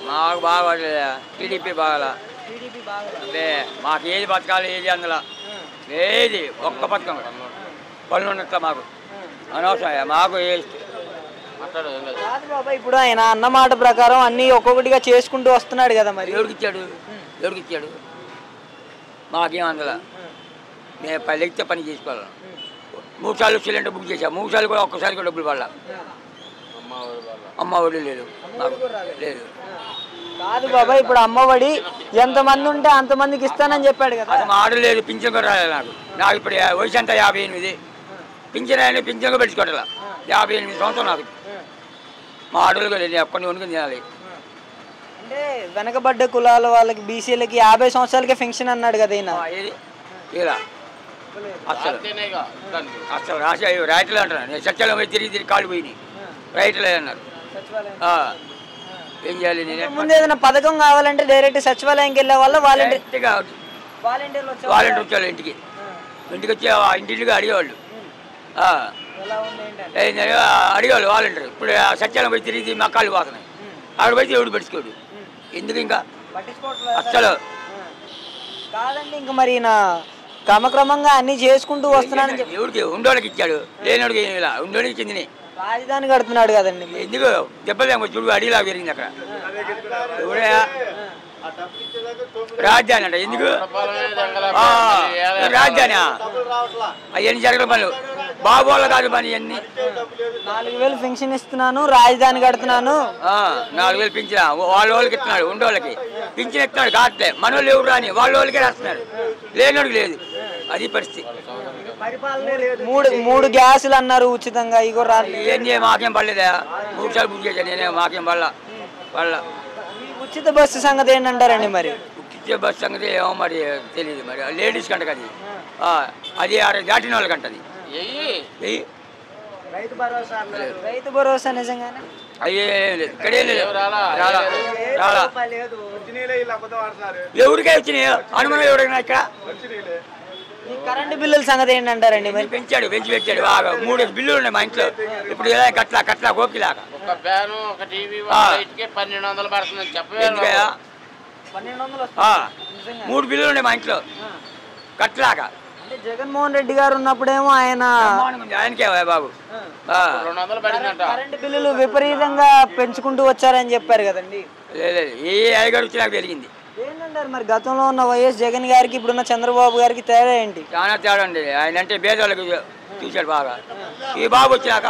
మాకు బాగా టీడీపీ బాగా అదే మాకు ఏది బతకాలి ఏది అందులో ఏది ఒక్క పథకం పనులు ఉన్నట్ల మాకు అనవసరం మాకు కాదు బాబా, ఇప్పుడు ఆయన అన్నమాట ప్రకారం అన్ని ఒక్కొక్కటిగా చేసుకుంటూ వస్తున్నాడు కదా, మరి ఎవరికి ఇచ్చాడు మాకేం అందులో మేము పల్లెకితే పని చేసుకోవాలి. 3 సార్లు సిలిండర్ బుక్ చేశాం, 3 సార్లు కూడా ఒక్కసారి కూడా డబ్బులు పడాల. అమ్మ ఒడి లేదు లేదు. కాదు బాబా, ఇప్పుడు అమ్మఒడి ఎంతమంది ఉంటే అంతమందికి ఇస్తానని చెప్పాడు కదా. అది మాట లేదు, పింఛన్ కూడా రాలేదు నాకు ఇప్పుడు వయసు అంతా 58. పింఛన్ అయినా పింఛన్ కూడా పెట్టుకోవట్లా. 58 సంవత్సరం నాకు. మా ఆడోళ్ళు లేదు, కొన్ని వండుకుని తినాలి. అంటే వెనకబడ్డ కులాల వాళ్ళకి బీసీలకి 50 సంవత్సరాలకే పెన్షన్ అన్నాడు కదా ఈయన. ఏది ఇలా అసలు రాసే రైతులు అంటున్నాను. నేను సత్యాలం పోయి తిరిగి కాళ్ళు పోయినాయి, రైతులే అన్నారు. ఏం చేయాలి? నేను ముందు ఏదైనా పథకం కావాలంటే డైరెక్ట్ సచివాలయంకి వెళ్ళే వాళ్ళ వాలంటీర్ వచ్చేవాళ్ళు ఇంటికి వచ్చి ఇంటిగా అడిగేవాళ్ళు, అడిగేవాళ్ళు వాలంటీర్. ఇప్పుడు సత్యాలం పోయి తిరిగి మా కాళ్ళు పోతున్నాయి. అక్కడ పోయి ఎవడు పెట్టుకోడు, ఎందుకు ఇంకా అసలు కాదండి. ఇంకా మరి క్రమక్రమంగా అన్ని చేసుకుంటూ వస్తున్నానని చెప్పి ఎవరికి ఉండోళ్ళకి ఇచ్చాడు, లేనివాడికి ఇలా ఉండోడికి చెందినాయి. రాజధాని కడుతున్నాడు కదండి, ఎందుకు దెబ్బలేమో చూడు అడిలా పెరిగింది అక్కడ. ఎవడే రాజధాని అంట, ఎందుకు రాజధాని? అవన్నీ జరగడం పనులు బాబు వాళ్ళ కాదు పని. ఇవన్నీ 4000 పెన్షన్ ఇస్తున్నాను, రాజధాని కడుతున్నాను. 4000 పింఛన్ వాళ్ళకి ఇస్తున్నాడు, ఉండోళ్ళకి పింఛన్ ఇస్తున్నాడు. కాట్లే మన వాళ్ళు ఎవరు రాని వాళ్ళకే రాస్తున్నారు, లేనివాడికి లేదు. అది పరిస్థితి. 3 గ్యాసులు అన్నారు ఉచితంగా, ఇగో ఇవన్నీ మాకేం పడలేదా? 3 సార్లు బుక్ చేశాను నేనే, మాకేం పడలా. ఉచిత బస్సు సంగతి ఏంటంటారండి? మరి ఉచిత బస్సు సంగతి ఏమో మరి తెలియదు. మరి లేడీస్ కంట అది, అది దాటిన వాళ్ళకి అంటది. రైతు భరోసా నిజంగానే అయ్యే లేదు, ఇక్కడే లేదు, ఎవరికే వచ్చినాయి అనుమానం ఎవరైనా ఇక్కడ. కరెంటు బిల్లుల సంగతి ఏంటంటారండి? మరి పెంచి పెట్టాడు బాగా. 3 బిల్లులు ఉన్నాయి మా ఇంట్లో. ఇప్పుడు కట్లా గోపిలాగా 3 బిల్లులు ఉన్నాయి మా ఇంట్లో కట్లాగా. అంటే జగన్మోహన్ రెడ్డి గారు ఉన్నప్పుడేమో ఆయనకే బాబు కరెంటు బిల్లులు విపరీతంగా పెంచుకుంటూ వచ్చారని చెప్పారు కదండి. లేదు, ఏ అయ్యగారు వచ్చి నాకు పెరిగింది. ఏంటంటారు మరి గతంలో ఉన్న వైఎస్ జగన్ గారికి ఇప్పుడున్న చంద్రబాబు గారికి తేడా ఏంటి? చాలా తేడా అండి. ఆయన అంటే పేదవాళ్ళకి చూశాడు బాగా. ఈ బాబు వచ్చినాక